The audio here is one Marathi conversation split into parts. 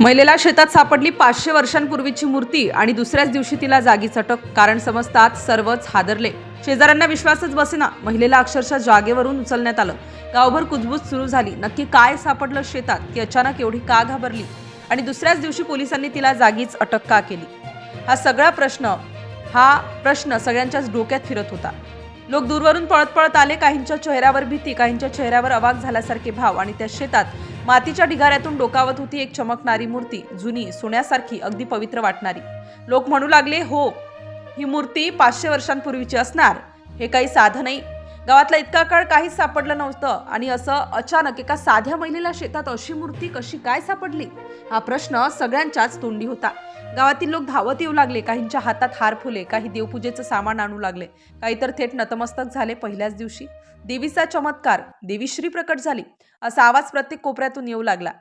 महिलेला शेतात सापडली 500 वर्षांपूर्वीची मूर्ती आणि दुसऱ्याच दिवशी तिला जागीच अटक. कारण समजतात सर्वच हादरले. शेजाऱ्यांना विश्वासच बसेना. महिलेला अक्षरशः जागेवरून उचलण्यात आलं. गावभर कुजबूज सुरू झाली. नक्की काय सापडलं शेतात? ती अचानक एवढी का घाबरली आणि दुसऱ्याच दिवशी पोलिसांनी तिला जागीच अटक का केली? हा प्रश्न सगळ्यांच्याच डोक्यात फिरत होता. लोक दूरवरून पळत पळत आले. काहींच्या चेहऱ्यावर भीती, काहींच्या चेहऱ्यावर अवाक झाल्यासारखे भाव. आणि त्या शेतात मातीच्या ढिगाऱ्यातून डोकावत होती एक चमकणारी मूर्ती, जुनी, सोन्यासारखी, अगदी पवित्र वाटणारी. लोक म्हणू लागले, हो, ही मूर्ती 500 वर्षांपूर्वीची असणार. हे काही साधं नाही. गावातला इतका काळ काहीच सापडलं नव्हतं आणि असं अचानक एका साध्या महिलेला शेतात अशी मूर्ती कशी काय सापडली? हा प्रश्न सगळ्यांच्याच तोंडी होता. गावातील लोक धावत येऊ लागले. काहींच्या हातात हार फुले, काही देवपूजेचं सामान आणू लागले, काही तर थेट नतमस्तक झाले. पहिल्याच दिवशी देवीचा चमत्कार, देवीश्री प्रकट झाली असा आवाज प्रत्येक कोपऱ्यातून येऊ लागला.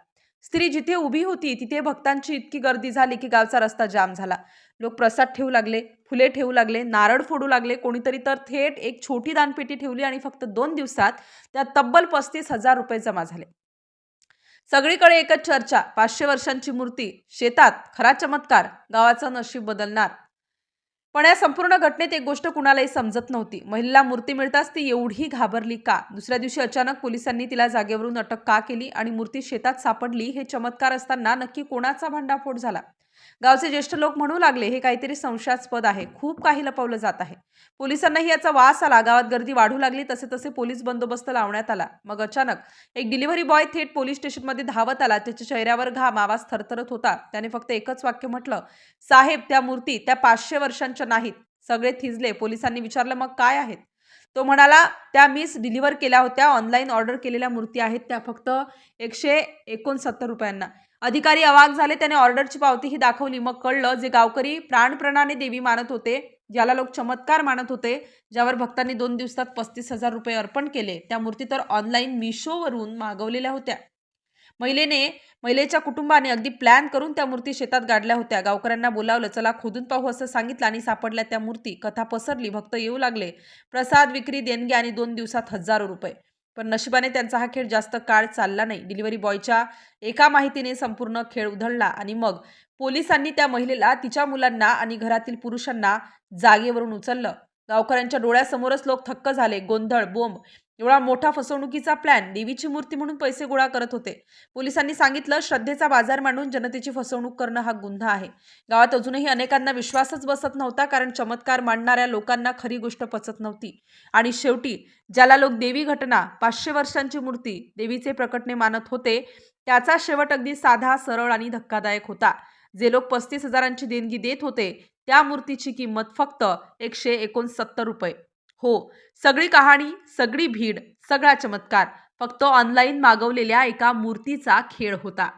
स्त्री जिथे उभी होती तिथे भक्तांची इतकी गर्दी झाली की गावचा रस्ता जाम झाला. लोक प्रसाद ठेवू लागले, फुले ठेवू लागले, नारळ फोडू लागले. कोणीतरी तर थेट एक छोटी दानपेटी ठेवली आणि फक्त 2 दिवसात त्यात तब्बल 35,000 रुपये जमा झाले. सगळीकडे एकच चर्चा, 500 वर्षांची मूर्ती शेतात, खरा चमत्कार, गावाचं नशीब बदलणार. पण या संपूर्ण घटनेत एक गोष्ट कुणालाही समजत नव्हती. महिलेला मूर्ती मिळताच ती एवढी घाबरली का? दुसऱ्या दिवशी अचानक पोलिसांनी तिला जागेवरून अटक का केली? आणि मूर्ती शेतात सापडली हे चमत्कार असताना नक्की कोणाचा भांडाफोड झाला? गावचे ज्येष्ठ लोक म्हणू लागले, हे काहीतरी संशयास्पद आहे, खूप काही लपवलं जात आहे. पोलिसांनाही याचा वास आला. गावात गर्दी वाढू लागली. तसे तसे पोलीस बंदोबस्त लावण्यात आला. मग अचानक एक डिलिव्हरी बॉय थेट पोलीस स्टेशनमध्ये धावत आला. त्याच्या चेहऱ्यावर घाम, आवाज थरथरत होता. त्याने फक्त एकच वाक्य म्हटलं, साहेब, त्या मूर्ती त्या 500 वर्षांच्या नाहीत. सगळे थिजले. पोलिसांनी विचारलं, मग काय आहेत? तो म्हणाला, त्या मीच डिलिव्हर केल्या होत्या. ऑनलाईन ऑर्डर केलेल्या मूर्ती आहेत त्या, फक्त 169 रुपयांना. अधिकारी अवाक झाले. त्याने ऑर्डरची पावतीही दाखवली. मग कळलं, जे गावकरी प्राणप्रणाने देवी मानत होते, ज्याला लोक चमत्कार मानत होते, ज्यावर भक्तांनी 2 दिवसात 35,000 रुपये अर्पण केले, त्या मूर्ती तर ऑनलाईन मिशोवरून मागवलेल्या होत्या. महिलेच्या कुटुंबाने अगदी प्लॅन करून त्या मूर्ती शेतात गाडल्या होत्या. गावकऱ्यांना बोलावलं, चला खोदून पाहू असं सांगितलं आणि सापडल्या त्या मूर्ती. कथा पसरली. भक्त येऊ लागले. प्रसाद, विक्री, देणगी आणि 2 दिवसात हजारो रुपये. पण नशिबाने त्यांचा हा खेळ जास्त काळ चालला नाही. डिलिव्हरी बॉयच्या एका माहितीने संपूर्ण खेळ उधळला आणि मग पोलिसांनी त्या महिलेला, तिच्या मुलांना आणि घरातील पुरुषांना जागेवरून उचललं. गावकऱ्यांच्या डोळ्यासमोरच लोक थक्क झाले. गोंधळ, बोंब, एवढा मोठा फसवणुकीचा प्लॅन. देवीची मूर्ती म्हणून पैसे गोळा करत होते. पोलिसांनी सांगितलं, श्रद्धेचा बाजार मांडून जनतेची फसवणूक करणं हा गुन्हा आहे. गावात अजूनही अनेकांना विश्वासच बसत नव्हता, कारण चमत्कार मांडणाऱ्या लोकांना खरी गोष्ट पचत नव्हती. आणि शेवटी ज्याला लोक देवी घटना, 500 वर्षांची मूर्ती, देवीचे प्रकटणे मानत होते, त्याचा शेवट अगदी साधा, सरळ आणि धक्कादायक होता. जे लोक 35,000ची देणगी देत होते, त्या मूर्तीची किंमत फक्त 169 रुपये. हो, सगळी कहाणी, सगळी भीड, सगळा चमत्कार फक्त ऑनलाईन मागवलेल्या एका मूर्तीचा खेळ होता.